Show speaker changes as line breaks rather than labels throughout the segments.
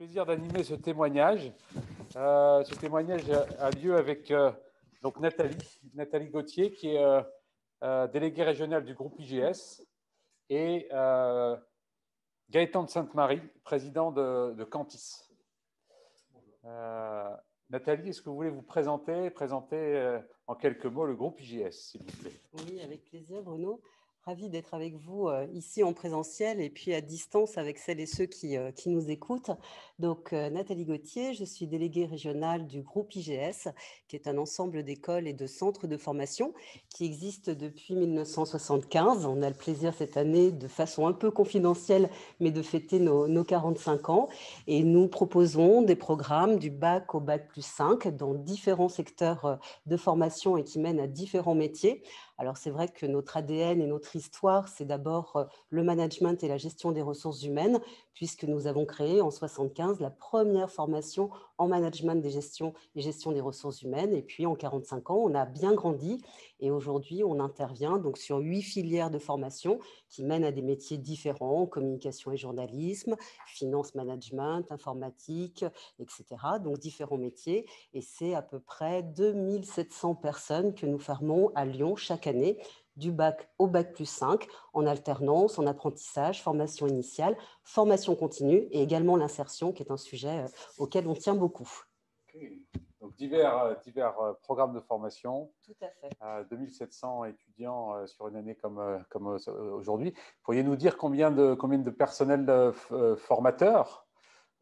plaisir d'animer ce témoignage. Ce témoignage a lieu avec donc Nathalie Gauthier, qui est déléguée régionale du groupe IGS, et Gaëtan de Sainte-Marie, président de Cantis. Nathalie, est-ce que vous voulez vous présenter en quelques mots le groupe IGS, s'il vous plaît?
Oui, avec plaisir, Bruno. Ravi d'être avec vous ici en présentiel et puis à distance avec celles et ceux qui nous écoutent. Donc, Nathalie Gauthier, je suis déléguée régionale du groupe IGS, qui est un ensemble d'écoles et de centres de formation qui existe depuis 1975. On a le plaisir cette année, de façon un peu confidentielle, mais de fêter nos 45 ans. Et nous proposons des programmes du bac au bac plus 5 dans différents secteurs de formation et qui mènent à différents métiers. Alors, c'est vrai que notre ADN et notre histoire, c'est d'abord le management et la gestion des ressources humaines, puisque nous avons créé en 1975 la première formation en management et gestion des ressources humaines. Et puis, en 45 ans, on a bien grandi et aujourd'hui, on intervient donc sur 8 filières de formation qui mènent à des métiers différents, communication et journalisme, finance management, informatique, etc. Donc, différents métiers. Et c'est à peu près 2700 personnes que nous formons à Lyon chaque année, du bac au bac plus 5, en alternance, en apprentissage, formation initiale, formation continue et également l'insertion, qui est un sujet auquel on tient beaucoup.
Okay. Donc divers programmes de formation.
Tout à fait.
2700 étudiants sur une année comme aujourd'hui. Pourriez-nous dire combien de personnels formateurs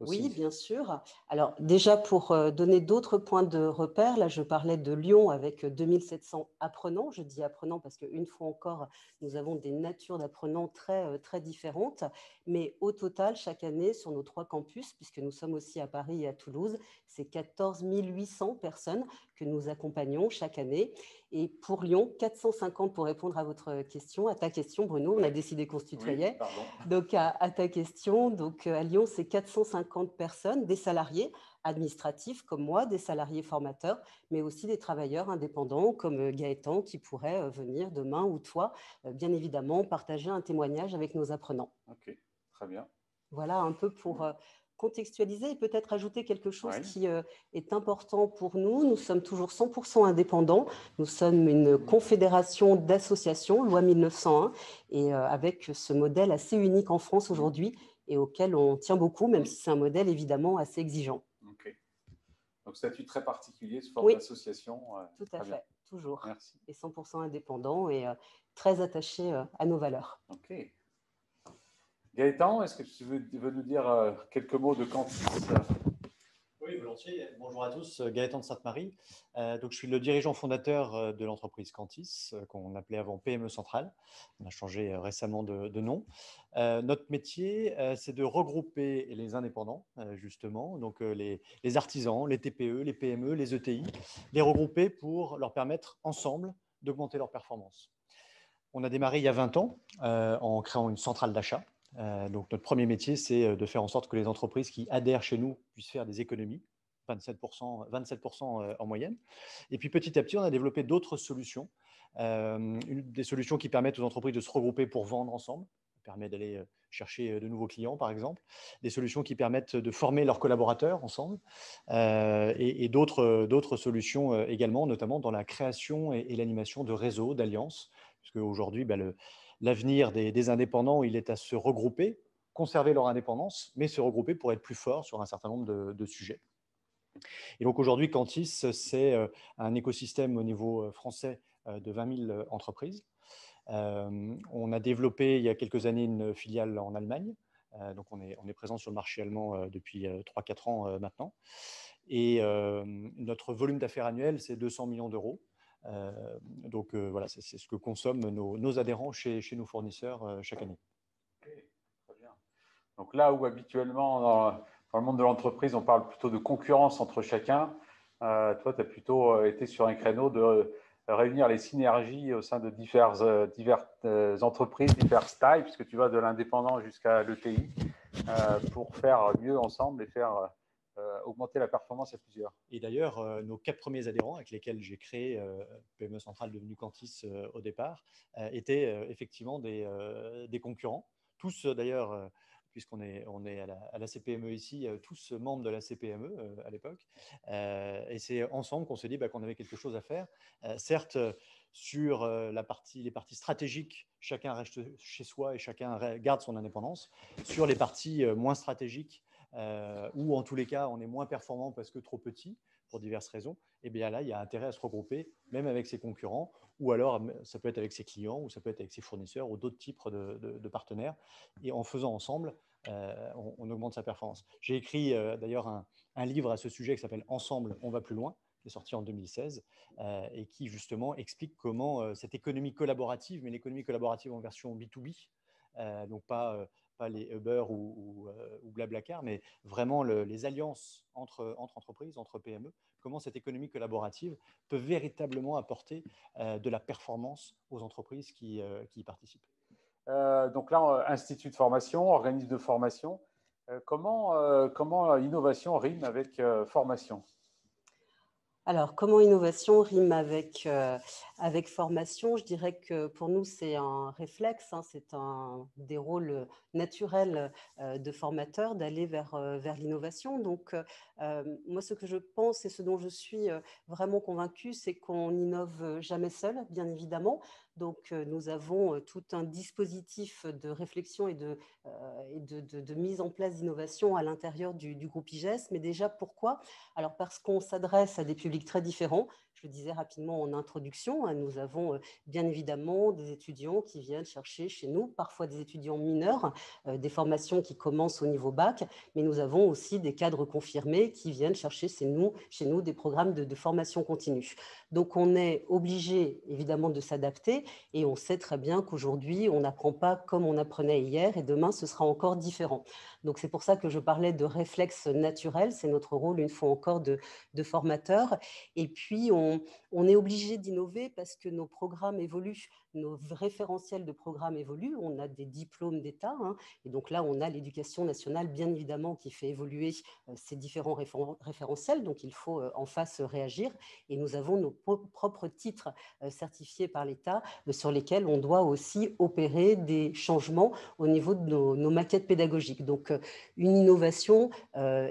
aussi?
Oui, bien sûr. Alors déjà, pour donner d'autres points de repère, là je parlais de Lyon avec 2700 apprenants. Je dis apprenants parce qu'une fois encore, nous avons des natures d'apprenants très différentes. Mais au total, chaque année, sur nos 3 campus, puisque nous sommes aussi à Paris et à Toulouse, c'est 14 800 personnes que nous accompagnons chaque année. Et pour Lyon, 450 pour répondre à votre question, à ta question, Bruno. On a décidé qu'on se tutoyait.
Oui, pardon.
Donc, à ta question, donc, à Lyon, c'est 450 personnes, des salariés administratifs comme moi, des salariés formateurs, mais aussi des travailleurs indépendants comme Gaëtan qui pourrait venir demain ou toi, bien évidemment, partager un témoignage avec nos apprenants.
Ok, très bien.
Voilà un peu pour contextualiser et peut-être ajouter quelque chose qui est important pour nous. Nous sommes toujours 100% indépendants. Nous sommes une confédération d'associations, loi 1901, et avec ce modèle assez unique en France aujourd'hui et auquel on tient beaucoup, même si c'est un modèle évidemment assez exigeant.
Ok. Donc, statut très particulier, sous forme
Oui,
d'association.
tout à fait, toujours.
Merci.
Et 100% indépendant et très attaché à nos valeurs.
Ok. Gaëtan, est-ce que tu veux nous dire quelques mots de Cantis?
Oui, volontiers. Bonjour à tous, Gaëtan de Sainte-Marie. Donc, je suis le dirigeant fondateur de l'entreprise Cantis, qu'on appelait avant PME Centrale. On a changé récemment de nom. Notre métier, c'est de regrouper les indépendants, justement, donc les artisans, les TPE, les PME, les ETI, les regrouper pour leur permettre ensemble d'augmenter leur performance. On a démarré il y a 20 ans en créant une centrale d'achat. Donc, notre premier métier, c'est de faire en sorte que les entreprises qui adhèrent chez nous puissent faire des économies, 27% en moyenne. Et puis, petit à petit, on a développé d'autres solutions, des solutions qui permettent aux entreprises de se regrouper pour vendre ensemble. Ça permet d'aller chercher de nouveaux clients, par exemple. Des solutions qui permettent de former leurs collaborateurs ensemble. Et d'autres solutions également, notamment dans la création et l'animation de réseaux, d'alliances. Parce qu'aujourd'hui, l'avenir des indépendants, il est à se regrouper, conserver leur indépendance, mais se regrouper pour être plus fort sur un certain nombre de sujets. Et donc aujourd'hui, Cantis, c'est un écosystème au niveau français de 20 000 entreprises. On a développé il y a quelques années une filiale en Allemagne. Donc on est présent sur le marché allemand depuis 3-4 ans maintenant. Et notre volume d'affaires annuel, c'est 200 millions d'euros. Donc voilà, c'est ce que consomment nos adhérents chez nos fournisseurs chaque année.
Okay, très bien. Donc là où habituellement dans le monde de l'entreprise on parle plutôt de concurrence entre chacun, toi tu as plutôt été sur un créneau de réunir les synergies au sein de diverses entreprises, diverses tailles, puisque tu vas de l'indépendant jusqu'à l'ETI, pour faire mieux ensemble et faire augmenter la performance à plusieurs.
Et d'ailleurs, nos 4 premiers adhérents avec lesquels j'ai créé PME Centrale devenu Cantis au départ étaient effectivement des concurrents. Tous d'ailleurs, puisqu'on est à la CPME ici, tous membres de la CPME à l'époque. Et c'est ensemble qu'on s'est dit qu'on avait quelque chose à faire. Certes, sur les parties stratégiques, chacun reste chez soi et chacun garde son indépendance. Sur les parties moins stratégiques, ou en tous les cas, on est moins performant parce que trop petit, pour diverses raisons, et bien là, il y a intérêt à se regrouper, même avec ses concurrents, ou alors ça peut être avec ses clients, ou ça peut être avec ses fournisseurs, ou d'autres types de partenaires. Et en faisant ensemble, on augmente sa performance. J'ai écrit d'ailleurs un livre à ce sujet qui s'appelle « Ensemble, on va plus loin », qui est sorti en 2016, et qui justement explique comment cette économie collaborative, mais l'économie collaborative en version B2B, donc pas les Uber ou Blablacar, mais vraiment les alliances entre entreprises, entre PME, comment cette économie collaborative peut véritablement apporter de la performance aux entreprises qui y participent.
Donc là, institut de formation, organisme de formation. Comment innovation rime avec formation?
Alors, comment innovation rime avec formation? Je dirais que pour nous, c'est un réflexe, hein, c'est un des rôles naturels de formateur d'aller vers l'innovation. Donc, moi, ce que je pense et ce dont je suis vraiment convaincue, c'est qu'on n'innove jamais seul, bien évidemment. Donc, nous avons tout un dispositif de réflexion et de mise en place d'innovation à l'intérieur du groupe IGES. Mais déjà, pourquoi? Alors, parce qu'on s'adresse à des publics très différents. Je le disais rapidement en introduction, hein, nous avons bien évidemment des étudiants qui viennent chercher chez nous, parfois des étudiants mineurs, des formations qui commencent au niveau bac, mais nous avons aussi des cadres confirmés qui viennent chercher chez nous des programmes de formation continue. Donc, on est obligé évidemment de s'adapter et on sait très bien qu'aujourd'hui, on n'apprend pas comme on apprenait hier et demain, ce sera encore différent. Donc, c'est pour ça que je parlais de réflexe naturel. C'est notre rôle, une fois encore, de formateurs. Et puis, on est obligé d'innover parce que nos programmes évoluent, nos référentiels de programmes évoluent. On a des diplômes d'État, hein, et donc là, on a l'éducation nationale, bien évidemment, qui fait évoluer ces différents référentiels. Donc, il faut en face réagir. Et nous avons nos propres titres certifiés par l'État sur lesquels on doit aussi opérer des changements au niveau de nos maquettes pédagogiques. Donc, une innovation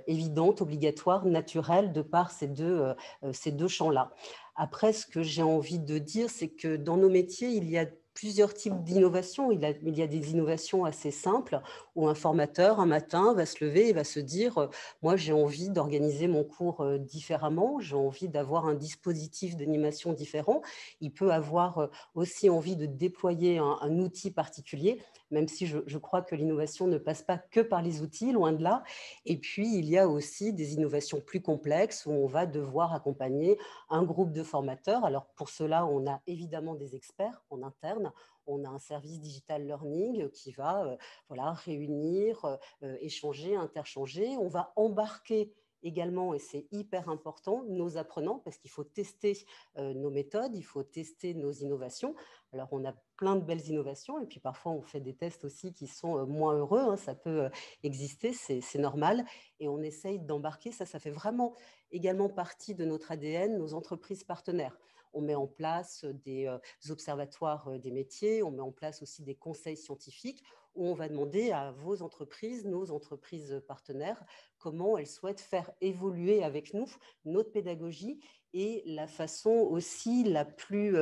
évidente, obligatoire, naturelle, de par ces deux champs-là. Après, ce que j'ai envie de dire, c'est que dans nos métiers, il y a plusieurs types d'innovations. Il y a des innovations assez simples où un formateur, un matin, va se lever et va se dire « Moi, j'ai envie d'organiser mon cours différemment, j'ai envie d'avoir un dispositif d'animation différent. » Il peut avoir aussi envie de déployer un outil particulier, même si je crois que l'innovation ne passe pas que par les outils, loin de là. Et puis, il y a aussi des innovations plus complexes où on va devoir accompagner un groupe de formateurs. Alors, pour cela, on a évidemment des experts en interne. On a un service digital learning qui va réunir, échanger, interchanger. On va embarquer également, et c'est hyper important, nos apprenants, parce qu'il faut tester nos méthodes, il faut tester nos innovations. Alors, on a plein de belles innovations, et puis parfois, on fait des tests aussi qui sont moins heureux, hein, ça peut exister, c'est normal, et on essaye d'embarquer, ça fait vraiment également partie de notre ADN, nos entreprises partenaires. On met en place des observatoires des métiers, on met en place aussi des conseils scientifiques où on va demander à vos entreprises, nos entreprises partenaires, comment elles souhaitent faire évoluer avec nous notre pédagogie et la façon aussi la plus,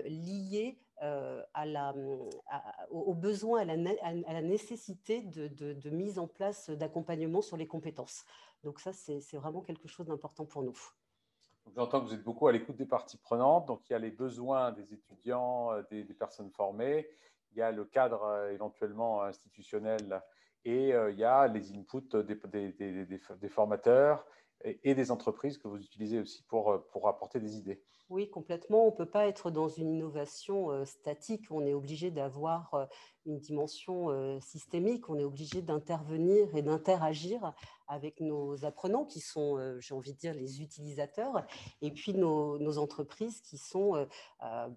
liée aux besoins, à la nécessité de mise en place d'accompagnement sur les compétences. Donc ça, c'est vraiment quelque chose d'important pour nous.
J'entends que vous êtes beaucoup à l'écoute des parties prenantes. Donc, il y a les besoins des étudiants, des personnes formées, il y a le cadre éventuellement institutionnel et il y a les inputs des formateurs et des entreprises que vous utilisez aussi pour apporter des idées.
Oui, complètement. On ne peut pas être dans une innovation statique. On est obligé d'avoir une dimension systémique. On est obligé d'intervenir et d'interagir avec nos apprenants qui sont, j'ai envie de dire, les utilisateurs, et puis nos entreprises qui sont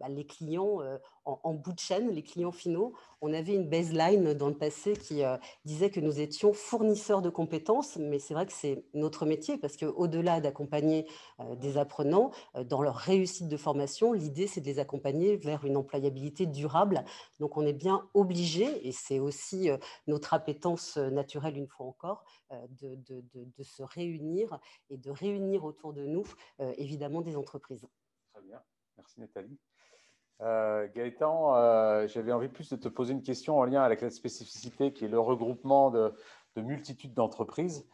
les clients en bout de chaîne, les clients finaux. On avait une baseline dans le passé qui disait que nous étions fournisseurs de compétences, mais c'est vrai que c'est notre métier parce qu'au-delà d'accompagner des apprenants dans leur réussite de formation, l'idée c'est de les accompagner vers une employabilité durable. Donc on est bien obligé obliger, et c'est aussi notre appétence naturelle une fois encore, de se réunir et de réunir autour de nous évidemment des entreprises.
Très bien, merci Nathalie. Gaëtan, j'avais envie plus de te poser une question en lien avec la spécificité qui est le regroupement de multitudes d'entreprises.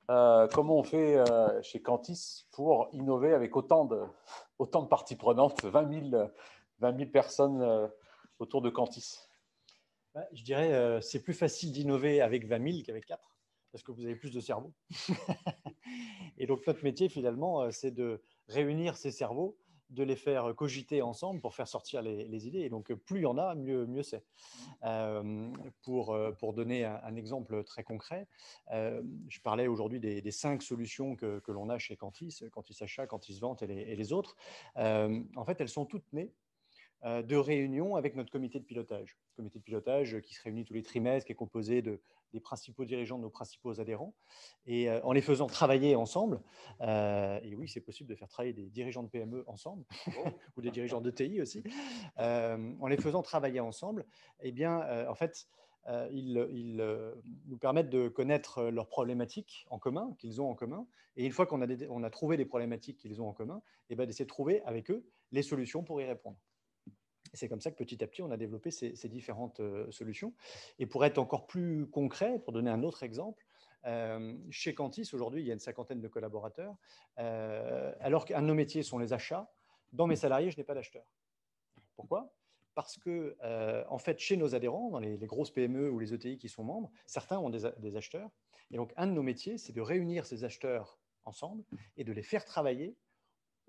Comment on fait chez Cantis pour innover avec autant de parties prenantes, 20 000 personnes autour de Cantis?
Je dirais c'est plus facile d'innover avec 20 000 qu'avec 4, parce que vous avez plus de cerveaux. Et donc notre métier finalement, c'est de réunir ces cerveaux, de les faire cogiter ensemble pour faire sortir les idées. Et donc plus il y en a, mieux c'est. Pour donner un exemple très concret, je parlais aujourd'hui des 5 solutions que l'on a chez Cantis, Cantis Achat, Cantis Vente et les autres. En fait, elles sont toutes nées de réunions avec notre comité de pilotage. Comité de pilotage qui se réunit tous les trimestres, qui est composé des principaux dirigeants de nos principaux adhérents. Et en les faisant travailler ensemble, et oui, c'est possible de faire travailler des dirigeants de PME ensemble, ou des dirigeants de TI aussi, en les faisant travailler ensemble, eh bien, en fait, ils nous permettent de connaître leurs problématiques en commun, qu'ils ont en commun. Et une fois qu'on a trouvé des problématiques qu'ils ont en commun, eh bien, d'essayer de trouver avec eux les solutions pour y répondre. Et c'est comme ça que petit à petit, on a développé ces différentes solutions. Et pour être encore plus concret, pour donner un autre exemple, chez Cantis, aujourd'hui, il y a une 50aine de collaborateurs. Alors qu'un de nos métiers sont les achats, dans mes salariés, je n'ai pas d'acheteurs. Pourquoi ? Parce que, en fait, chez nos adhérents, dans les grosses PME ou les ETI qui sont membres, certains ont des acheteurs. Et donc, un de nos métiers, c'est de réunir ces acheteurs ensemble et de les faire travailler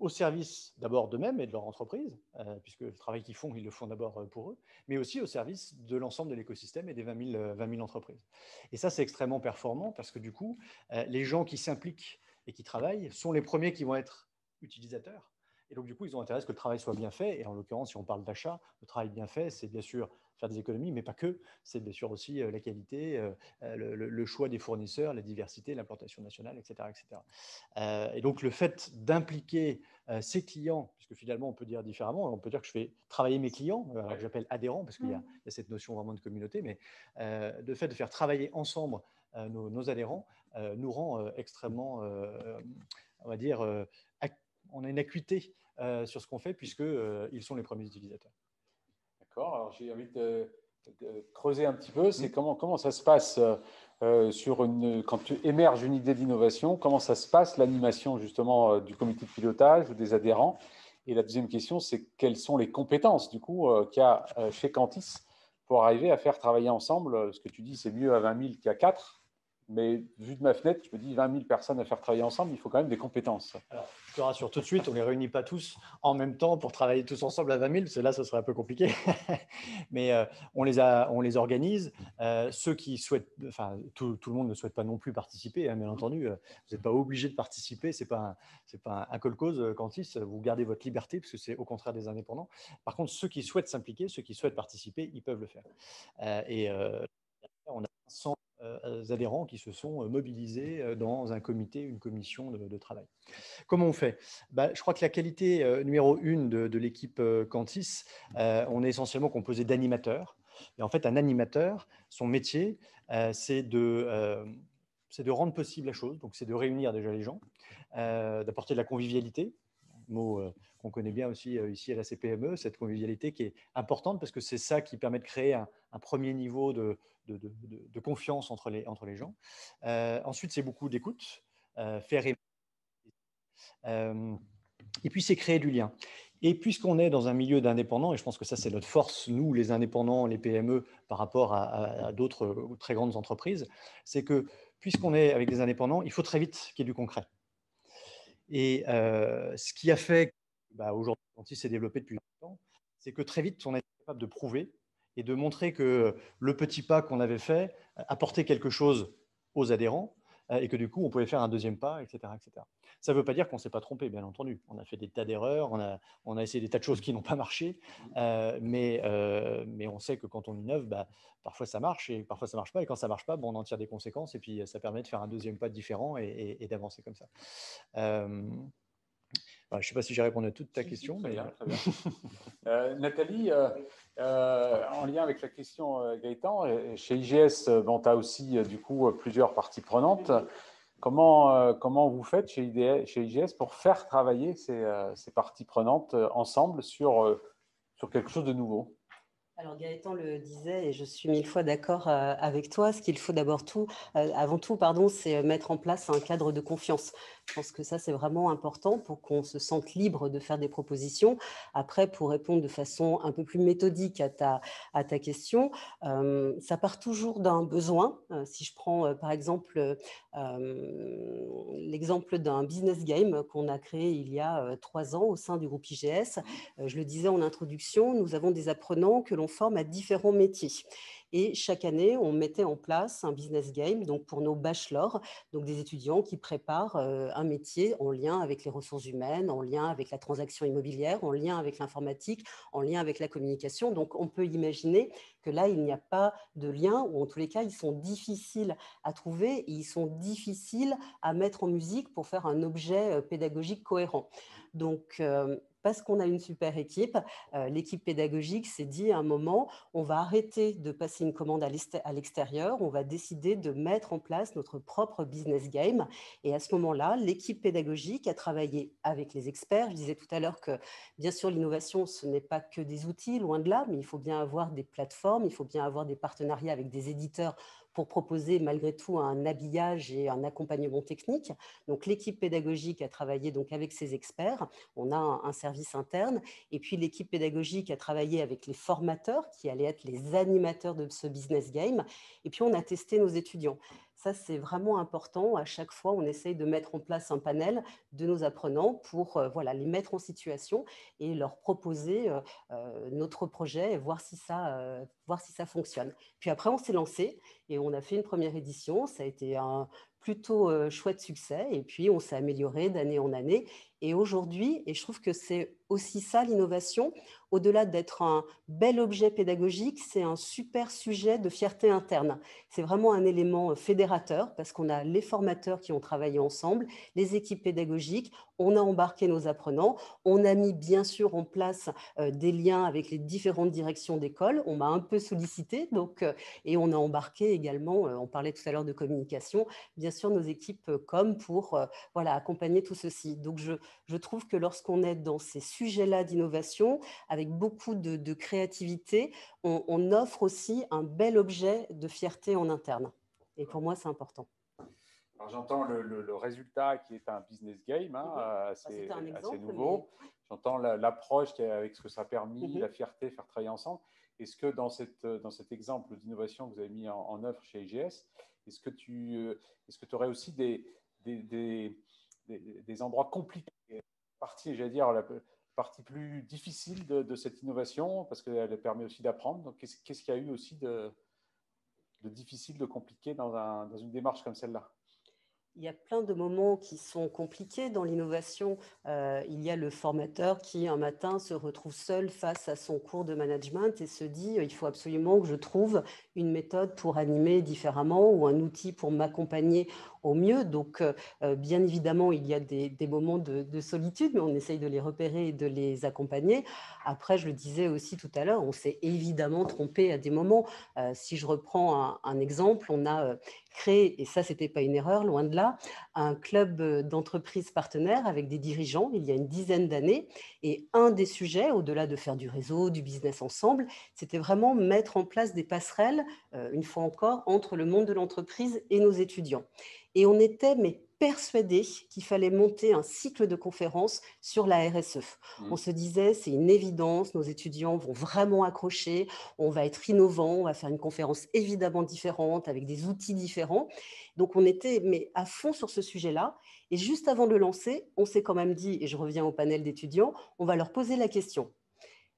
au service d'abord d'eux-mêmes et de leur entreprise, puisque le travail qu'ils font, ils le font d'abord pour eux, mais aussi au service de l'ensemble de l'écosystème et des 20 000 entreprises. Et ça, c'est extrêmement performant parce que du coup, les gens qui s'impliquent et qui travaillent sont les premiers qui vont être utilisateurs. Et donc, du coup, ils ont intérêt à ce que le travail soit bien fait. Et en l'occurrence, si on parle d'achat, le travail bien fait, c'est bien sûr faire des économies, mais pas que. C'est bien sûr aussi la qualité, le choix des fournisseurs, la diversité, l'implantation nationale, etc. etc. Et donc, le fait d'impliquer ses clients, puisque finalement, on peut dire différemment, on peut dire que je fais travailler mes clients, que j'appelle adhérents, parce qu'il y a cette notion vraiment de communauté, mais le fait de faire travailler ensemble nos adhérents nous rend extrêmement, on va dire, on a une acuité sur ce qu'on fait, puisqu'ils sont les premiers utilisateurs.
D'accord, alors j'ai envie de creuser un petit peu, c'est comment ça se passe quand tu émerges une idée d'innovation, comment ça se passe l'animation justement du comité de pilotage ou des adhérents? Et la deuxième question, c'est quelles sont les compétences du coup qu'il y a chez Cantis pour arriver à faire travailler ensemble? Ce que tu dis, c'est mieux à 20 000 qu'à 4. Mais vu de ma fenêtre, je me dis 20 000 personnes à faire travailler ensemble, il faut quand même des compétences.
Alors, je te rassure tout de suite, on ne les réunit pas tous en même temps pour travailler tous ensemble à 20 000, parce que là, ce serait un peu compliqué. Mais on les organise. Ceux qui souhaitent, enfin, tout le monde ne souhaite pas non plus participer, hein, bien entendu. Vous n'êtes pas obligé de participer, ce n'est pas un call-cause, Cantis. Vous gardez votre liberté, parce que c'est au contraire des indépendants. Par contre, ceux qui souhaitent s'impliquer, ceux qui souhaitent participer, ils peuvent le faire. On a 100 adhérents qui se sont mobilisés dans un comité, une commission de travail. Comment on fait ? Je crois que la qualité numéro 1 de l'équipe Cantis, on est essentiellement composé d'animateurs. Et en fait, un animateur, son métier, c'est de rendre possible la chose. Donc, c'est de réunir déjà les gens, d'apporter de la convivialité, mot qu'on connaît bien aussi ici à la CPME, cette convivialité qui est importante parce que c'est ça qui permet de créer un premier niveau de confiance entre les gens. Ensuite, c'est beaucoup d'écoute, faire aimer. Et puis, c'est créer du lien. Et puisqu'on est dans un milieu d'indépendants, et je pense que ça, c'est notre force, nous, les indépendants, les PME, par rapport à d'autres très grandes entreprises, c'est que puisqu'on est avec des indépendants, il faut très vite qu'il y ait du concret. Et ce qui a fait aujourd'hui, Cantis s'est développé depuis longtemps, c'est que très vite, on a été capable de prouver et de montrer que le petit pas qu'on avait fait apportait quelque chose aux adhérents et que du coup, on pouvait faire un deuxième pas, etc. etc. Ça ne veut pas dire qu'on ne s'est pas trompé, bien entendu. On a fait des tas d'erreurs, on a essayé des tas de choses qui n'ont pas marché, mais on sait que quand on innove, parfois ça marche et parfois ça ne marche pas. Et quand ça ne marche pas, on en tire des conséquences et puis ça permet de faire un deuxième pas différent et d'avancer comme ça. Je ne sais pas si j'ai répondu à toute ta
Si,
question.
très
Mais...
bien, très bien. Nathalie, en lien avec la question Gaëtan, chez IGS, bon, tu as aussi du coup plusieurs parties prenantes. Comment vous faites chez IGS pour faire travailler ces parties prenantes ensemble sur quelque chose de nouveau?
Alors Gaëtan le disait, et je suis mille fois d'accord avec toi, ce qu'il faut avant tout, c'est mettre en place un cadre de confiance. Je pense que ça, c'est vraiment important pour qu'on se sente libre de faire des propositions. Après, pour répondre de façon un peu plus méthodique à ta question, ça part toujours d'un besoin. Si je prends par exemple l'exemple d'un business game qu'on a créé il y a 3 ans au sein du groupe IGS, je le disais en introduction, nous avons des apprenants que l'on forme à différents métiers. Et chaque année, on mettait en place un business game donc pour nos bachelors, donc des étudiants qui préparent un métier en lien avec les ressources humaines, en lien avec la transaction immobilière, en lien avec l'informatique, en lien avec la communication. Donc, on peut imaginer que là, il n'y a pas de lien, ou en tous les cas, ils sont difficiles à trouver et ils sont difficiles à mettre en musique pour faire un objet pédagogique cohérent. Donc, parce qu'on a une super équipe, l'équipe pédagogique s'est dit à un moment, on va arrêter de passer une commande à l'extérieur, on va décider de mettre en place notre propre business game. Et à ce moment-là, l'équipe pédagogique a travaillé avec les experts. Je disais tout à l'heure que, bien sûr, l'innovation, ce n'est pas que des outils, loin de là, mais il faut bien avoir des plateformes, il faut bien avoir des partenariats avec des éditeurs pour proposer malgré tout un habillage et un accompagnement technique. Donc l'équipe pédagogique a travaillé donc avec ses experts. On a un service interne. Et puis, l'équipe pédagogique a travaillé avec les formateurs qui allaient être les animateurs de ce business game. Et puis, on a testé nos étudiants. Ça, c'est vraiment important. À chaque fois, on essaye de mettre en place un panel de nos apprenants pour les mettre en situation et leur proposer notre projet et voir si ça fonctionne. Puis après, on s'est lancé et on a fait une première édition. Ça a été un plutôt chouette succès. Et puis, on s'est amélioré d'année en année. Et aujourd'hui, et je trouve que c'est aussi ça l'innovation, au-delà d'être un bel objet pédagogique, c'est un super sujet de fierté interne. C'est vraiment un élément fédérateur parce qu'on a les formateurs qui ont travaillé ensemble, les équipes pédagogiques, on a embarqué nos apprenants, on a mis bien sûr en place des liens avec les différentes directions d'école, on m'a un peu sollicité et on a embarqué également, on parlait tout à l'heure de communication, bien sûr nos équipes com pour accompagner tout ceci. Donc je trouve que lorsqu'on est dans ces sujets-là d'innovation, avec beaucoup de créativité, on offre aussi un bel objet de fierté en interne. Et pour moi, c'est important.
Alors, j'entends le résultat qui est un business game assez nouveau. Mais... J'entends l'approche avec ce que ça a permis, la fierté, faire travailler ensemble. Est-ce que dans cet exemple d'innovation que vous avez mis en œuvre chez IGS, est-ce que tu aurais aussi des endroits compliqués, j'allais dire, la partie plus difficile de cette innovation, parce qu'elle permet aussi d'apprendre. Donc, qu'est-ce qu'il y a eu aussi de difficile, de compliqué dans une démarche comme celle-là?
Il y a plein de moments qui sont compliqués dans l'innovation. Il y a le formateur qui, un matin, se retrouve seul face à son cours de management et se dit il faut absolument que je trouve une méthode pour animer différemment ou un outil pour m'accompagner au mieux. Donc, bien évidemment, il y a des moments de solitude, mais on essaye de les repérer et de les accompagner. Après, je le disais aussi tout à l'heure, on s'est évidemment trompé à des moments. Si je reprends un exemple, on a créé, et ça, ce n'était pas une erreur, loin de là, un club d'entreprises partenaires avec des dirigeants il y a une dizaine d'années. Et un des sujets, au-delà de faire du réseau, du business ensemble, c'était vraiment mettre en place des passerelles, une fois encore, entre le monde de l'entreprise et nos étudiants. Et on était persuadés qu'il fallait monter un cycle de conférences sur la RSE. On se disait, c'est une évidence, nos étudiants vont vraiment accrocher, on va être innovant, on va faire une conférence évidemment différente, avec des outils différents. Donc, on était à fond sur ce sujet-là. Et juste avant de le lancer, on s'est quand même dit, et je reviens au panel d'étudiants, on va leur poser la question.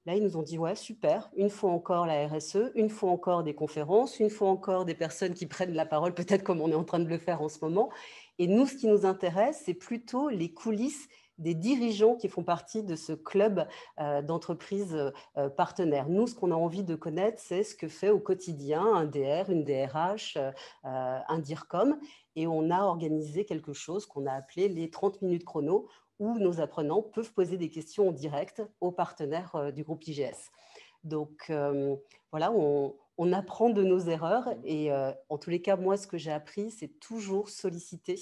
Là, ils nous ont dit, ouais, super, une fois encore la RSE, une fois encore des conférences, une fois encore des personnes qui prennent la parole, peut-être comme on est en train de le faire en ce moment. Et nous, ce qui nous intéresse, c'est plutôt les coulisses des dirigeants qui font partie de ce club d'entreprises partenaires. Nous, ce qu'on a envie de connaître, c'est ce que fait au quotidien un DR, une DRH, un DIRCOM. Et on a organisé quelque chose qu'on a appelé les 30 minutes chrono, où nos apprenants peuvent poser des questions en direct aux partenaires du groupe IGS. Donc, voilà, on apprend de nos erreurs et en tous les cas, moi, ce que j'ai appris, c'est toujours solliciter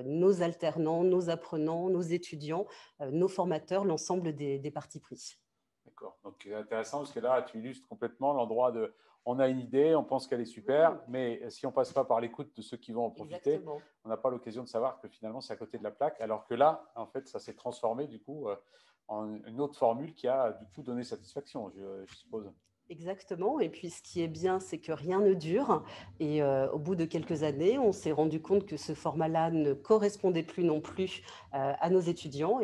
nos alternants, nos apprenants, nos étudiants, nos formateurs, l'ensemble des parties pris.
D'accord. Donc, c'est intéressant parce que là, tu illustres complètement l'endroit de on a une idée, on pense qu'elle est super, mais si on ne passe pas par l'écoute de ceux qui vont en profiter,
Exactement.
on n'a pas l'occasion de savoir que finalement, c'est à côté de la plaque. Alors que là, en fait, ça s'est transformé du coup en une autre formule qui a du coup donné satisfaction, je suppose.
Exactement. Et puis, ce qui est bien, c'est que rien ne dure. Et au bout de quelques années, on s'est rendu compte que ce format-là ne correspondait plus non plus à nos étudiants.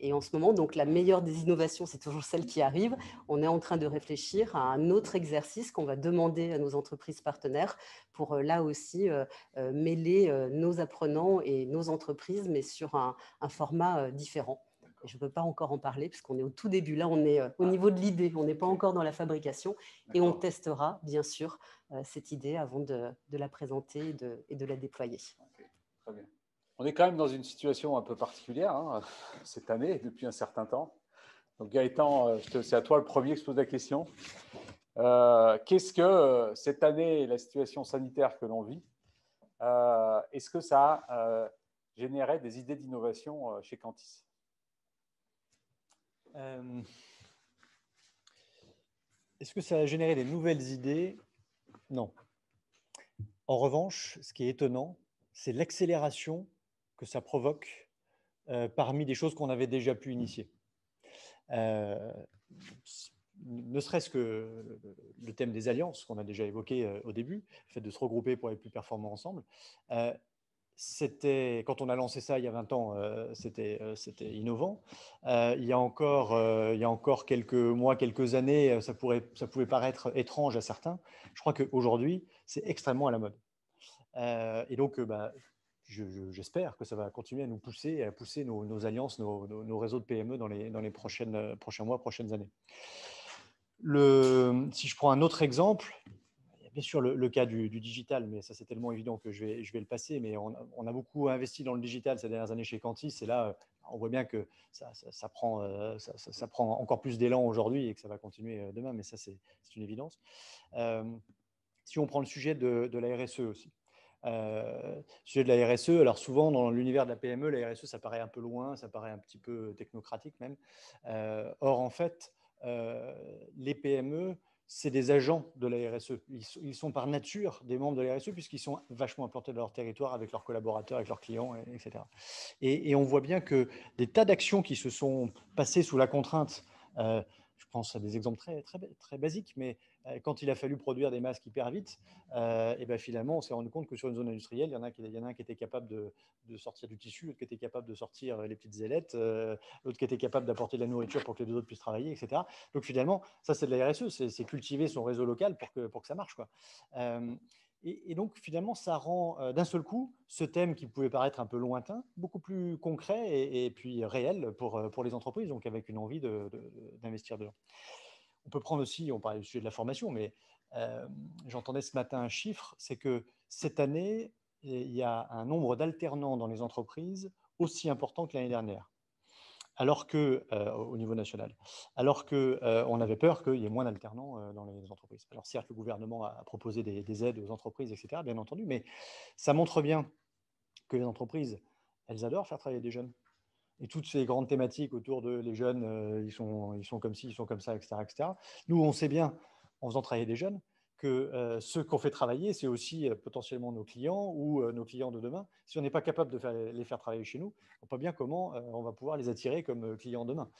Et en ce moment, donc, la meilleure des innovations, c'est toujours celle qui arrive. On est en train de réfléchir à un autre exercice qu'on va demander à nos entreprises partenaires pour là aussi mêler nos apprenants et nos entreprises, mais sur un format différent. Je ne peux pas encore en parler puisqu'on est au tout début. Là, on est au niveau de l'idée, on n'est pas encore dans la fabrication et on testera bien sûr cette idée avant de la présenter et de la déployer.
Okay, très bien. On est quand même dans une situation un peu particulière hein, cette année, depuis un certain temps. Donc Gaëtan, c'est à toi le premier que je pose la question. Qu'est-ce que cette année, la situation sanitaire que l'on vit, est-ce que ça a généré des idées d'innovation chez Cantis?
Est-ce que ça a généré des nouvelles idées? Non. En revanche, ce qui est étonnant, c'est l'accélération que ça provoque parmi des choses qu'on avait déjà pu initier. Ne serait-ce que le thème des alliances qu'on a déjà évoqué au début, le fait de se regrouper pour être plus performants ensemble. Quand on a lancé ça il y a 20 ans, c'était innovant. Il y a encore quelques mois, quelques années, ça pouvait paraître étrange à certains. Je crois qu'aujourd'hui, c'est extrêmement à la mode. Et donc, j'espère que ça va continuer à nous pousser, à pousser nos alliances, nos réseaux de PME dans les prochains mois, prochaines années. Si je prends un autre exemple, il y a bien sûr le cas du digital, mais ça c'est tellement évident que je vais le passer, mais on a beaucoup investi dans le digital ces dernières années chez Cantis, et là on voit bien que ça prend encore plus d'élan aujourd'hui et que ça va continuer demain, mais ça c'est une évidence. Si on prend le sujet de la RSE aussi, sujet de la RSE, alors souvent dans l'univers de la PME, la RSE ça paraît un peu loin, ça paraît un petit peu technocratique même. Or en fait, les PME, c'est des agents de la RSE. Ils sont par nature des membres de la RSE puisqu'ils sont vachement implantés dans leur territoire avec leurs collaborateurs, avec leurs clients, etc. Et on voit bien que des tas d'actions qui se sont passées sous la contrainte, je pense à des exemples très basiques, mais quand il a fallu produire des masques hyper vite, et ben finalement, on s'est rendu compte que sur une zone industrielle, il y en a un qui était capable de sortir du tissu, l'autre qui était capable de sortir les petites ailettes, l'autre qui était capable d'apporter de la nourriture pour que les deux autres puissent travailler, etc. Donc finalement, ça c'est de la RSE, c'est cultiver son réseau local pour que ça marche, quoi. Et donc, finalement, ça rend d'un seul coup ce thème qui pouvait paraître un peu lointain, beaucoup plus concret et puis réel pour les entreprises, donc avec une envie d'investir dedans. On peut prendre aussi, on parlait du sujet de la formation, mais j'entendais ce matin un chiffre, c'est que cette année, il y a un nombre d'alternants dans les entreprises aussi important que l'année dernière. Alors que, au niveau national, alors qu'on avait peur qu'il y ait moins d'alternants dans les entreprises. Alors certes, le gouvernement a proposé des aides aux entreprises, etc., bien entendu, mais ça montre bien que les entreprises, elles adorent faire travailler des jeunes. Et toutes ces grandes thématiques autour de les jeunes, ils sont comme ci, ils sont comme ça, etc., etc. Nous, on sait bien, en faisant travailler des jeunes, que ceux qu'on fait travailler, c'est aussi potentiellement nos clients ou nos clients de demain. Si on n'est pas capable de les faire travailler chez nous, on voit bien comment on va pouvoir les attirer comme clients demain.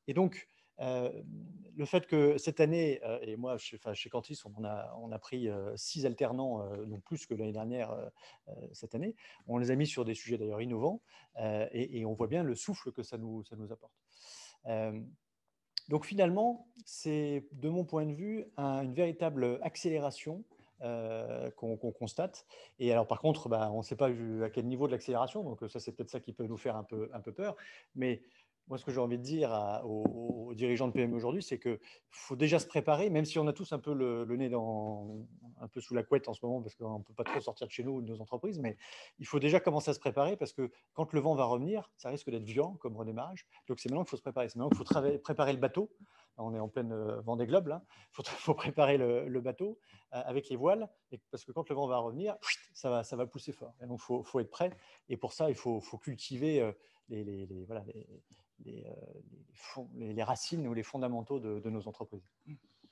Et donc, le fait que cette année, et moi, chez Cantis, on a pris 6 alternants, donc plus que l'année dernière cette année. On les a mis sur des sujets d'ailleurs innovants et on voit bien le souffle que ça nous apporte. Donc finalement, c'est de mon point de vue une véritable accélération qu'on constate. Et alors par contre, on ne sait pas à quel niveau de l'accélération, donc ça c'est peut-être ça qui peut nous faire un peu peur. Mais moi, ce que j'ai envie de dire aux dirigeants de PME aujourd'hui, c'est qu'il faut déjà se préparer, même si on a tous un peu le nez un peu sous la couette en ce moment parce qu'on ne peut pas trop sortir de chez nous ou de nos entreprises, mais il faut déjà commencer à se préparer parce que quand le vent va revenir, ça risque d'être violent comme redémarrage. Donc c'est maintenant qu'il faut se préparer. C'est maintenant qu'il faut préparer le bateau. On est en pleine Vendée Globe, là. Faut préparer le bateau avec les voiles, parce que quand le vent va revenir, ça va pousser fort. Et donc, il faut être prêt. Et pour ça, il faut cultiver voilà, les racines ou les fondamentaux de nos entreprises.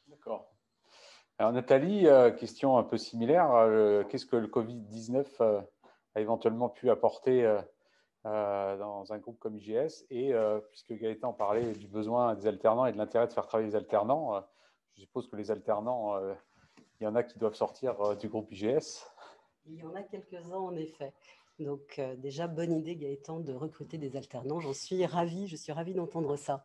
D'accord. Alors Nathalie, question un peu similaire. Qu'est-ce que le Covid-19 a éventuellement pu apporter dans un groupe comme IGS? Et puisque Gaëtan parlait du besoin des alternants et de l'intérêt de faire travailler les alternants, je suppose que les alternants, il y en a qui doivent sortir du groupe IGS.
Il y en a quelques-uns en effet. Donc déjà, bonne idée Gaëtan de recruter des alternants. Je suis ravie d'entendre ça.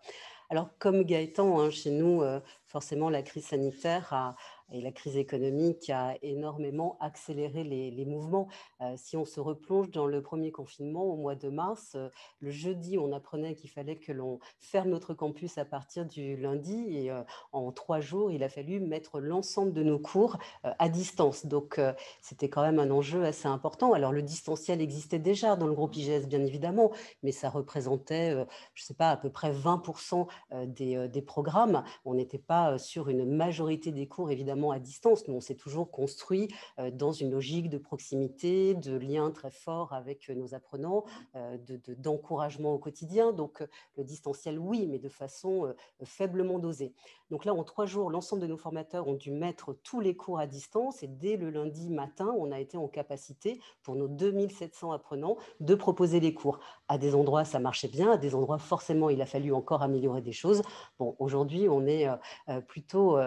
Alors comme Gaëtan, hein, chez nous, forcément la crise sanitaire et la crise économique a énormément accéléré les mouvements. Si on se replonge dans le premier confinement au mois de mars, le jeudi, on apprenait qu'il fallait que l'on ferme notre campus à partir du lundi et en 3 jours, il a fallu mettre l'ensemble de nos cours à distance. Donc, c'était quand même un enjeu assez important. Alors, le distanciel existait déjà dans le groupe IGS, bien évidemment, mais ça représentait, je ne sais pas, à peu près 20% des programmes. On n'était pas sur une majorité des cours, évidemment, à distance. Nous, on s'est toujours construit dans une logique de proximité, de lien très fort avec nos apprenants, d'encouragement au quotidien. Donc, le distanciel, oui, mais de façon faiblement dosée. Donc là, en 3 jours, l'ensemble de nos formateurs ont dû mettre tous les cours à distance et dès le lundi matin, on a été en capacité, pour nos 2700 apprenants, de proposer les cours. À des endroits, ça marchait bien, à des endroits, forcément, il a fallu encore améliorer des choses. Bon, aujourd'hui, on est plutôt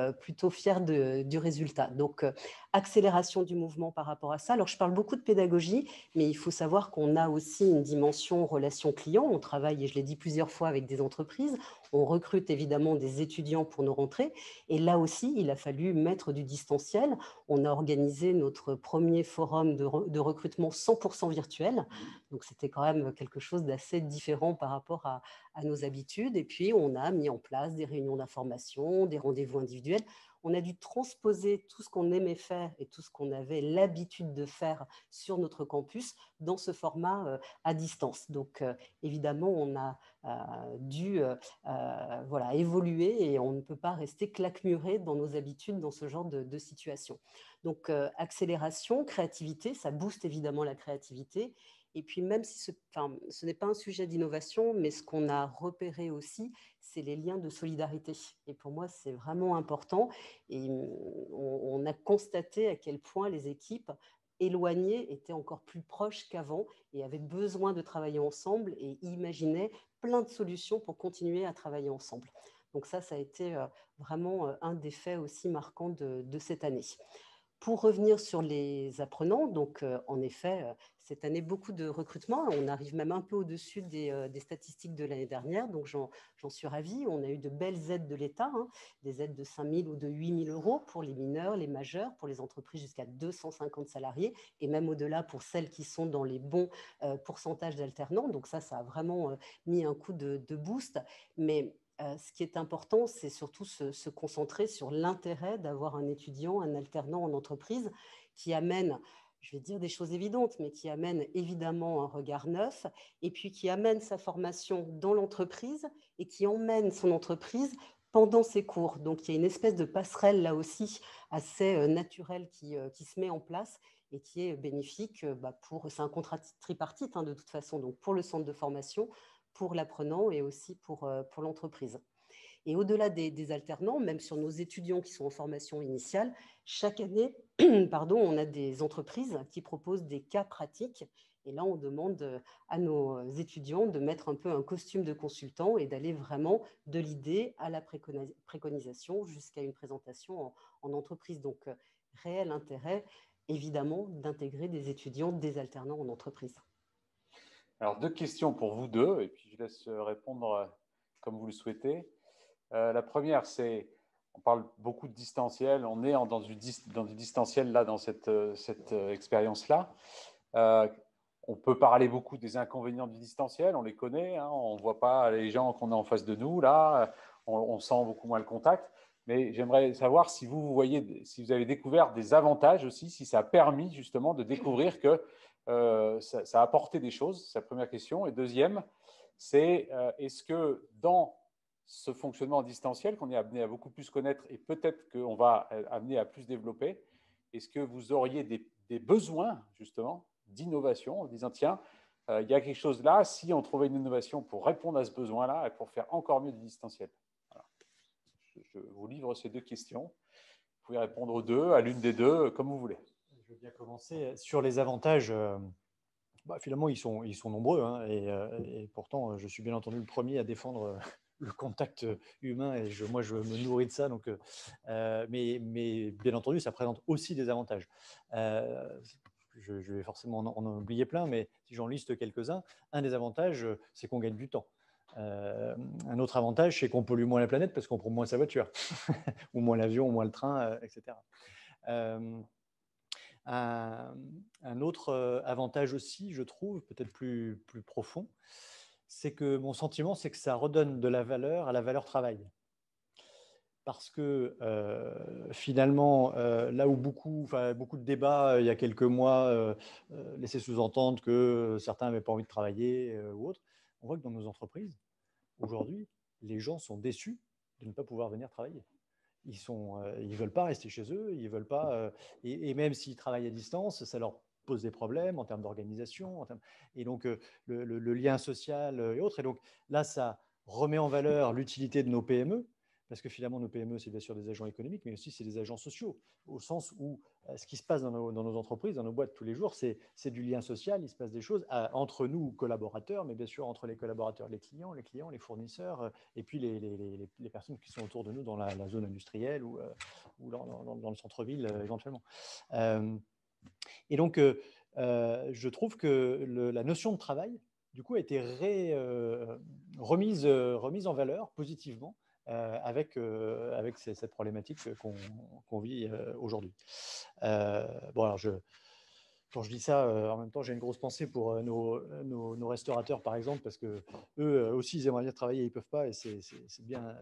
fiers du résultat. Donc, accélération du mouvement par rapport à ça. Alors, je parle beaucoup de pédagogie, mais il faut savoir qu'on a aussi une dimension relation client. On travaille, et je l'ai dit plusieurs fois, avec des entreprises. On recrute évidemment des étudiants pour nos rentrées. Et là aussi, il a fallu mettre du distanciel. On a organisé notre premier forum de recrutement 100% virtuel. Donc, c'était quand même quelque chose d'assez différent par rapport à nos habitudes. Et puis, on a mis en place des réunions d'information, des rendez-vous individuels. On a dû transposer tout ce qu'on aimait faire et tout ce qu'on avait l'habitude de faire sur notre campus dans ce format à distance. Donc, évidemment, on a dû voilà, évoluer et on ne peut pas rester claquemuré dans nos habitudes dans ce genre de situation. Donc, accélération, créativité, ça booste évidemment la créativité. Et puis même si ce n'est pas un sujet d'innovation, mais ce qu'on a repéré aussi, c'est les liens de solidarité. Et pour moi, c'est vraiment important. Et on a constaté à quel point les équipes éloignées étaient encore plus proches qu'avant et avaient besoin de travailler ensemble et imaginaient plein de solutions pour continuer à travailler ensemble. Donc ça a été vraiment un des faits aussi marquants de cette année. Pour revenir sur les apprenants, donc en effet, cette année, beaucoup de recrutements. On arrive même un peu au-dessus des statistiques de l'année dernière, donc j'en suis ravie. On a eu de belles aides de l'État, hein, des aides de 5 000 ou de 8 000 euros pour les mineurs, les majeurs, pour les entreprises jusqu'à 250 salariés, et même au-delà pour celles qui sont dans les bons pourcentages d'alternants. Donc ça a vraiment mis un coup de boost. Mais ce qui est important, c'est surtout se concentrer sur l'intérêt d'avoir un étudiant, un alternant en entreprise qui amène, je vais dire des choses évidentes, mais qui amène évidemment un regard neuf et puis qui amène sa formation dans l'entreprise et qui emmène son entreprise pendant ses cours. Donc, il y a une espèce de passerelle là aussi assez naturelle qui se met en place et qui est bénéfique c'est un contrat tripartite de toute façon, donc pour le centre de formation, pour l'apprenant et aussi pour l'entreprise. Et au-delà des alternants, même sur nos étudiants qui sont en formation initiale, chaque année, on a des entreprises qui proposent des cas pratiques. Et là, on demande à nos étudiants de mettre un peu un costume de consultant et d'aller vraiment de l'idée à la préconisation jusqu'à une présentation en entreprise. Donc, réel intérêt, évidemment, d'intégrer des étudiants, des alternants en entreprise.
Alors, 2 questions pour vous deux, et puis je laisse répondre comme vous le souhaitez. La première, c'est, on parle beaucoup de distanciel, on est dans du distanciel là, dans cette expérience-là. On peut parler beaucoup des inconvénients du distanciel, on les connaît, hein, on ne voit pas les gens qu'on a en face de nous, là, on sent beaucoup moins le contact. Mais j'aimerais savoir si vous voyez, si vous avez découvert des avantages aussi, si ça a permis justement de découvrir que ça a apporté des choses. C'est la première question. Et deuxième, c'est est-ce que dans ce fonctionnement distanciel qu'on est amené à beaucoup plus connaître et peut-être qu'on va amener à plus développer, est-ce que vous auriez des besoins justement d'innovation en disant tiens, il y a quelque chose là, si on trouvait une innovation pour répondre à ce besoin-là et pour faire encore mieux du distanciel. Voilà. Je vous livre ces deux questions. Vous pouvez répondre aux deux, à l'une des deux, comme vous voulez.
Je veux bien commencer. Sur les avantages, finalement, ils sont nombreux. Hein, et pourtant, je suis bien entendu le premier à défendre le contact humain et moi, je me nourris de ça. Donc, mais bien entendu, ça présente aussi des avantages. Je vais forcément en oublier plein, mais si j'en liste quelques-uns, un des avantages, c'est qu'on gagne du temps. Un autre avantage, c'est qu'on pollue moins la planète parce qu'on prend moins sa voiture, ou moins l'avion, ou moins le train, etc. Un autre avantage aussi, je trouve, peut-être plus profond, c'est que mon sentiment, c'est que ça redonne de la valeur à la valeur travail. Parce que finalement, là où beaucoup de débats il y a quelques mois laissaient sous-entendre que certains n'avaient pas envie de travailler ou autre, on voit que dans nos entreprises, aujourd'hui, les gens sont déçus de ne pas pouvoir venir travailler. Ils ne veulent pas rester chez eux, ils veulent pas, et même s'ils travaillent à distance, ça leur pose des problèmes en termes d'organisation, et donc le lien social et autres. Et donc là, ça remet en valeur l'utilité de nos PME, parce que finalement, nos PME, c'est bien sûr des agents économiques, mais aussi c'est des agents sociaux, au sens où ce qui se passe dans nos entreprises, dans nos boîtes tous les jours, c'est du lien social, il se passe des choses entre nous, collaborateurs, mais bien sûr entre les collaborateurs, les clients, les fournisseurs, et puis les personnes qui sont autour de nous dans la zone industrielle ou dans le centre-ville éventuellement. Et donc, je trouve que la notion de travail, du coup, a été remise en valeur positivement avec cette problématique qu'on vit aujourd'hui. Bon, alors quand je dis ça, en même temps, j'ai une grosse pensée pour nos restaurateurs, par exemple, parce que eux aussi, ils aimeraient bien travailler, ils ne peuvent pas, et c'est bien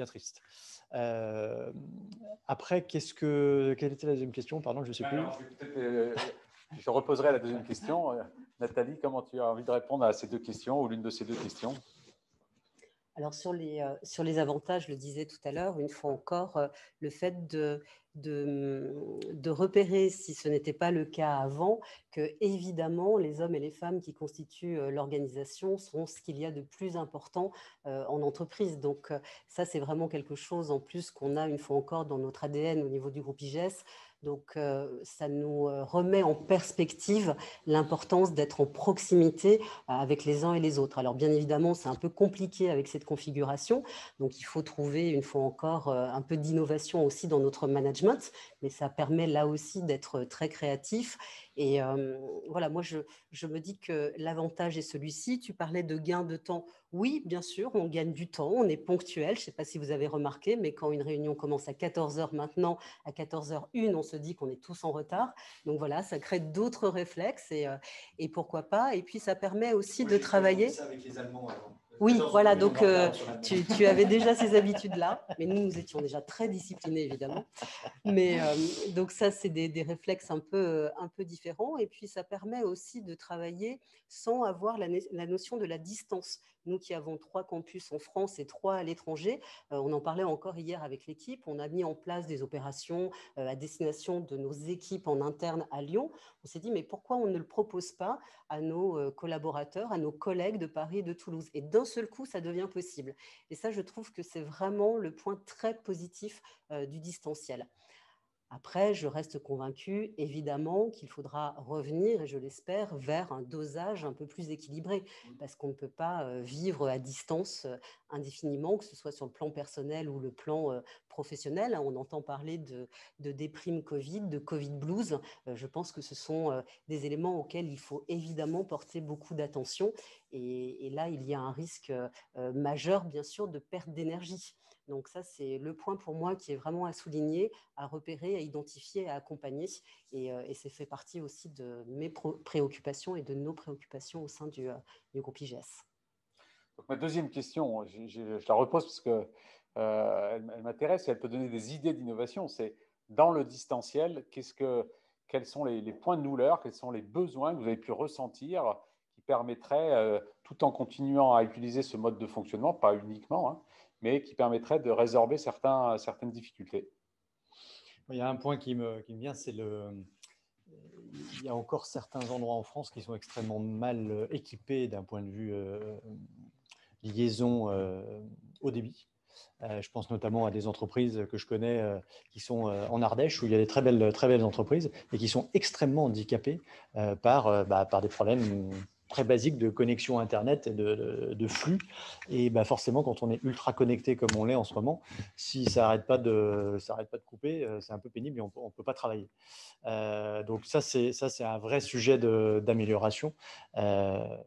triste. Après, quelle était la deuxième question? Pardon, je ne sais plus.
Alors, je reposerai la deuxième question. Nathalie, comment tu as envie de répondre à ces deux questions ou l'une de ces deux questions?
Alors sur les avantages, je le disais tout à l'heure, une fois encore, le fait de repérer, si ce n'était pas le cas avant, que évidemment les hommes et les femmes qui constituent l'organisation sont ce qu'il y a de plus important en entreprise. Donc ça, c'est vraiment quelque chose en plus qu'on a une fois encore dans notre ADN au niveau du groupe IGS. Donc, ça nous remet en perspective l'importance d'être en proximité avec les uns et les autres. Alors, bien évidemment, c'est un peu compliqué avec cette configuration. Donc, il faut trouver, une fois encore, un peu d'innovation aussi dans notre management. Mais ça permet là aussi d'être très créatif. Et voilà, moi, je me dis que l'avantage est celui-ci. Tu parlais de gain de temps. Oui, bien sûr, on gagne du temps, on est ponctuel. Je ne sais pas si vous avez remarqué, mais quand une réunion commence à 14h maintenant, à 14h01, on se dit qu'on est tous en retard. Donc voilà, ça crée d'autres réflexes et pourquoi pas. Et puis ça permet aussi de travailler. Ça avec les Allemands avant. Oui, voilà, donc tu avais déjà ces habitudes-là, mais nous étions déjà très disciplinés, évidemment. Mais donc ça, c'est des réflexes un peu différents. Et puis, ça permet aussi de travailler sans avoir la notion de la distance. Nous qui avons 3 campus en France et 3 à l'étranger, on en parlait encore hier avec l'équipe, on a mis en place des opérations à destination de nos équipes en interne à Lyon. On s'est dit, mais pourquoi on ne le propose pas à nos collaborateurs, à nos collègues de Paris et de Toulouse? Et d'un seul coup, ça devient possible. Et ça, je trouve que c'est vraiment le point très positif du distanciel. Après, je reste convaincue, évidemment, qu'il faudra revenir, et je l'espère, vers un dosage un peu plus équilibré, parce qu'on ne peut pas vivre à distance indéfiniment, que ce soit sur le plan personnel ou le plan professionnel. On entend parler de déprime Covid, de Covid blues. Je pense que ce sont des éléments auxquels il faut évidemment porter beaucoup d'attention. Et là, il y a un risque majeur, bien sûr, de perte d'énergie. Donc ça, c'est le point pour moi qui est vraiment à souligner, à repérer, à identifier, à accompagner. Et c'est fait partie aussi de mes préoccupations et de nos préoccupations au sein du groupe IGS.
Donc, ma deuxième question, je la repose parce que elle m'intéresse et elle peut donner des idées d'innovation. C'est dans le distanciel, quels sont les points de douleur, quels sont les besoins que vous avez pu ressentir qui permettraient, tout en continuant à utiliser ce mode de fonctionnement, pas uniquement, hein, mais qui permettraient de résorber certaines difficultés.
Il y a un point qui me vient, c'est il y a encore certains endroits en France qui sont extrêmement mal équipés d'un point de vue liaison haut débit. Je pense notamment à des entreprises que je connais qui sont en Ardèche, où il y a des très belles entreprises et qui sont extrêmement handicapées par des problèmes très basiques de connexion Internet et de flux. Et forcément, quand on est ultra connecté comme on l'est en ce moment, si ça n'arrête pas de couper, c'est un peu pénible et on ne peut pas travailler. Donc ça, c'est un vrai sujet d'amélioration. Voilà,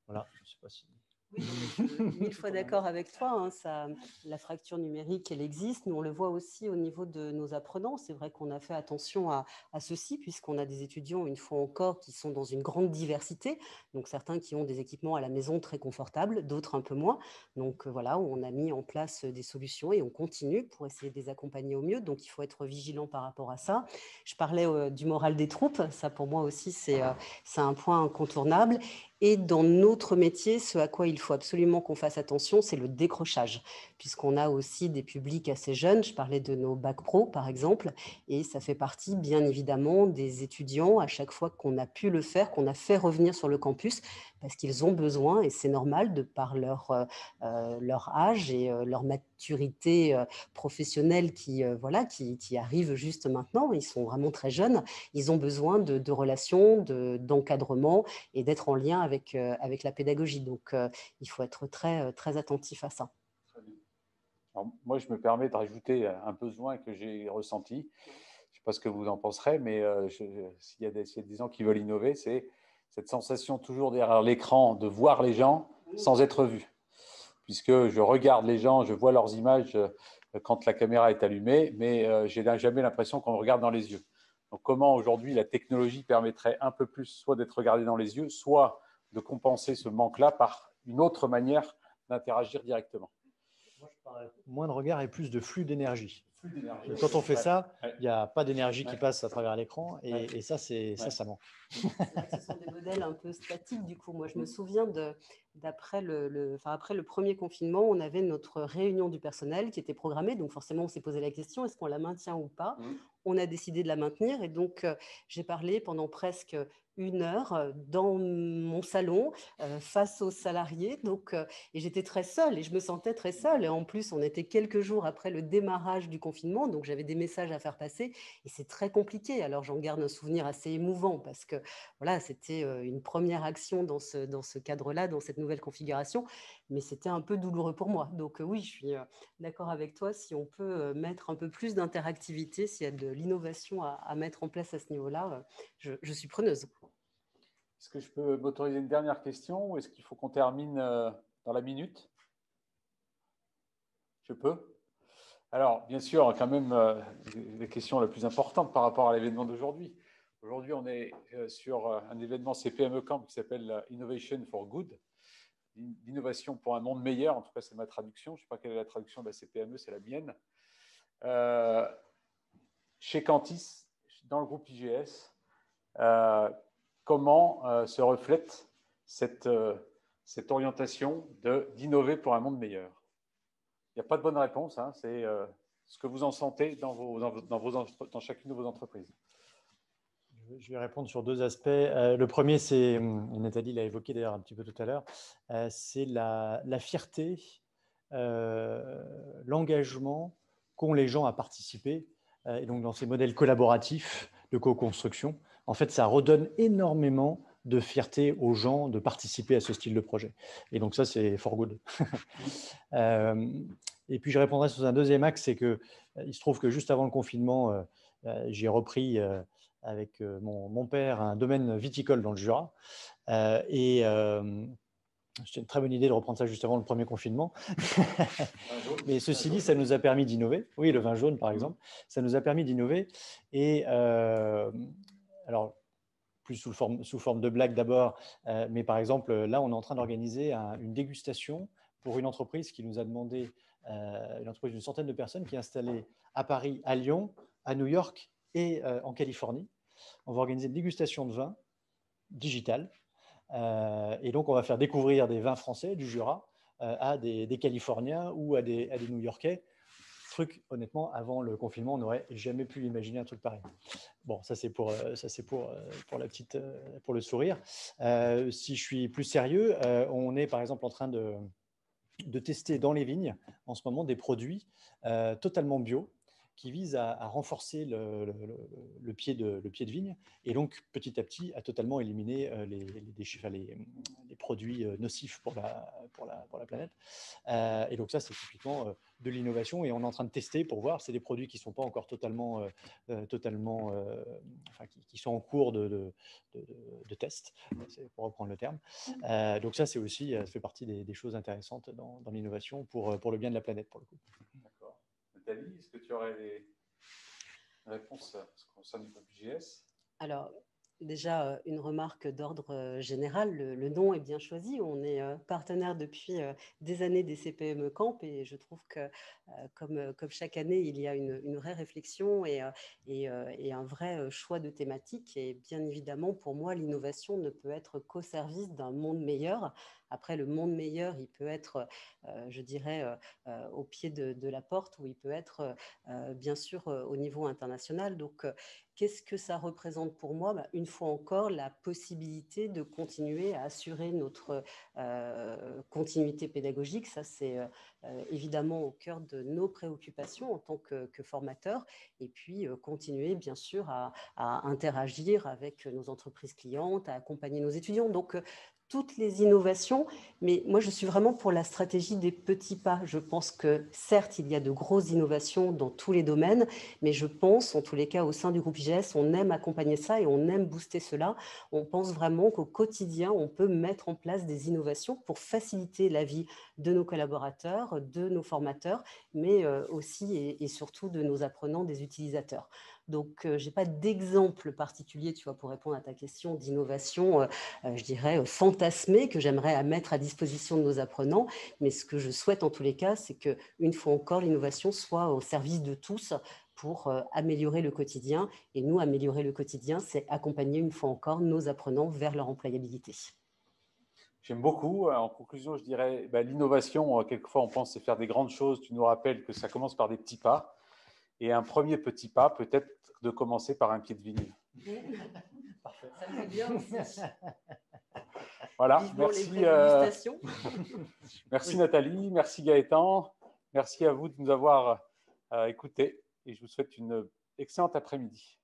je ne sais pas si…
Oui, je suis 1000 fois d'accord avec toi. Hein, la fracture numérique, elle existe. Nous, on le voit aussi au niveau de nos apprenants. C'est vrai qu'on a fait attention à ceci, puisqu'on a des étudiants, une fois encore, qui sont dans une grande diversité. Donc, certains qui ont des équipements à la maison très confortables, d'autres un peu moins. Donc, voilà, on a mis en place des solutions et on continue pour essayer de les accompagner au mieux. Donc, il faut être vigilant par rapport à ça. Je parlais du moral des troupes. Ça, pour moi aussi, c'est un point incontournable. Et dans notre métier, ce à quoi il faut absolument qu'on fasse attention, c'est le décrochage, puisqu'on a aussi des publics assez jeunes. Je parlais de nos bacs pro, par exemple, et ça fait partie, bien évidemment, des étudiants, à chaque fois qu'on a pu le faire, qu'on a fait revenir sur le campus, parce qu'ils ont besoin, et c'est normal, de par leur âge et leur maturité professionnelle qui arrive juste maintenant. Ils sont vraiment très jeunes. Ils ont besoin de relations, d'encadrement et d'être en lien avec la pédagogie. Donc, il faut être très attentif à ça.
Alors, moi, je me permets de rajouter un besoin que j'ai ressenti. Je ne sais pas ce que vous en penserez, mais s'il y a des gens qui veulent innover, c'est cette sensation toujours derrière l'écran de voir les gens sans être vu. Puisque je regarde les gens, je vois leurs images quand la caméra est allumée, mais je n'ai jamais l'impression qu'on me regarde dans les yeux. Donc, comment aujourd'hui la technologie permettrait un peu plus soit d'être regardé dans les yeux, soit de compenser ce manque-là par une autre manière d'interagir directement.
Moi, je parle moins de regard et plus de flux d'énergie. Quand on fait ça, il n'y a pas d'énergie qui passe à travers l'écran et ça manque.
C'est vrai que ce sont des modèles un peu statiques du coup. Moi, je me souviens après le premier confinement, on avait notre réunion du personnel qui était programmée. Donc forcément, on s'est posé la question, est-ce qu'on la maintient ou pas? On a décidé de la maintenir et donc j'ai parlé pendant presque 1 heure dans mon salon face aux salariés. Donc, et j'étais très seule et je me sentais très seule. Et en plus, on était quelques jours après le démarrage du confinement, donc j'avais des messages à faire passer et c'est très compliqué. Alors, j'en garde un souvenir assez émouvant parce que voilà, c'était une première action dans ce cadre-là, dans cette nouvelle configuration, mais c'était un peu douloureux pour moi. Donc, oui, je suis d'accord avec toi. Si on peut mettre un peu plus d'interactivité, s'il y a de l'innovation à mettre en place à ce niveau-là, je suis preneuse.
Est-ce que je peux m'autoriser une dernière question ou est-ce qu'il faut qu'on termine dans la minute? Je peux. Alors, bien sûr, quand même, la question la plus importante par rapport à l'événement d'aujourd'hui. Aujourd'hui, on est sur un événement CPME Camp qui s'appelle Innovation for Good, l'innovation pour un monde meilleur. En tout cas, c'est ma traduction. Je ne sais pas quelle est la traduction de la CPME, c'est la mienne. Chez Cantis, dans le groupe IGS, comment se reflète cette orientation d'innover pour un monde meilleur? Il n'y a pas de bonne réponse, hein, c'est ce que vous en sentez dans chacune de vos entreprises.
Je vais répondre sur 2 aspects. Le premier, c'est, Nathalie l'a évoqué d'ailleurs un petit peu tout à l'heure, c'est la fierté, l'engagement qu'ont les gens à participer. Et donc, dans ces modèles collaboratifs de co-construction, en fait, ça redonne énormément de fierté aux gens de participer à ce style de projet. Et donc, ça, c'est for good. Et puis, je répondrai sur un deuxième axe, c'est qu'il se trouve que juste avant le confinement, j'ai repris avec mon père un domaine viticole dans le Jura. C'était une très bonne idée de reprendre ça juste avant le premier confinement. Mais ceci dit, ça nous a permis d'innover. Oui, le vin jaune, par exemple. Ça nous a permis d'innover. Et alors, plus sous forme de blague d'abord, mais par exemple, là, on est en train d'organiser une dégustation pour une entreprise qui nous a demandé une entreprise d'une centaine de personnes qui est installée à Paris, à Lyon, à New York et en Californie. On va organiser une dégustation de vin digital. Et donc, on va faire découvrir des vins français du Jura à des Californiens ou à des New-Yorkais. Truc, honnêtement, avant le confinement, on n'aurait jamais pu imaginer un truc pareil. Bon, ça c'est pour le sourire. Si je suis plus sérieux, on est par exemple en train de tester dans les vignes en ce moment des produits totalement bio qui visent à renforcer le pied de vigne et donc petit à petit à totalement éliminer les produits nocifs pour la planète. Et donc ça, c'est typiquement de l'innovation et on est en train de tester pour voir. C'est des produits qui ne sont pas encore totalement qui sont en cours de test, pour reprendre le terme. Donc ça, c'est aussi, ça fait partie des choses intéressantes dans l'innovation pour le bien de la planète, pour le coup.
D'accord. Nathalie, est-ce que tu aurais des réponses à ce qui concerne le groupe IGS?
Alors, déjà, une remarque d'ordre général, le nom est bien choisi. On est partenaire depuis des années des CPME Camp et je trouve que, comme chaque année, il y a une vraie réflexion et un vrai choix de thématique. Et bien évidemment, pour moi, l'innovation ne peut être qu'au service d'un monde meilleur. Après, le monde meilleur, il peut être, je dirais, au pied de la porte ou il peut être, bien sûr, au niveau international. Donc, qu'est-ce que ça représente pour moi? Une fois encore, la possibilité de continuer à assurer notre continuité pédagogique. Ça, c'est évidemment au cœur de nos préoccupations en tant que formateurs. Et puis, continuer, bien sûr, à interagir avec nos entreprises clientes, à accompagner nos étudiants. Donc, toutes les innovations, mais moi je suis vraiment pour la stratégie des petits pas. Je pense que certes, il y a de grosses innovations dans tous les domaines, mais je pense, en tous les cas, au sein du groupe IGS, on aime accompagner ça et on aime booster cela. On pense vraiment qu'au quotidien, on peut mettre en place des innovations pour faciliter la vie de nos collaborateurs, de nos formateurs, mais aussi et surtout de nos apprenants, des utilisateurs. Donc, je n'ai pas d'exemple particulier, tu vois, pour répondre à ta question d'innovation, je dirais, fantasmée que j'aimerais mettre à disposition de nos apprenants. Mais ce que je souhaite en tous les cas, c'est qu'une fois encore, l'innovation soit au service de tous pour améliorer le quotidien. Et nous, améliorer le quotidien, c'est accompagner une fois encore nos apprenants vers leur employabilité.
J'aime beaucoup. En conclusion, je dirais l'innovation, quelquefois on pense c'est faire des grandes choses. Tu nous rappelles que ça commence par des petits pas. Et un premier petit pas, peut-être de commencer par un pied de vigne.
Parfait. Ça me fait bien aussi.
Voilà,
vivement
merci.
Les dégustations.
Merci Nathalie, merci Gaëtan. Merci à vous de nous avoir écoutés et je vous souhaite une excellente après-midi.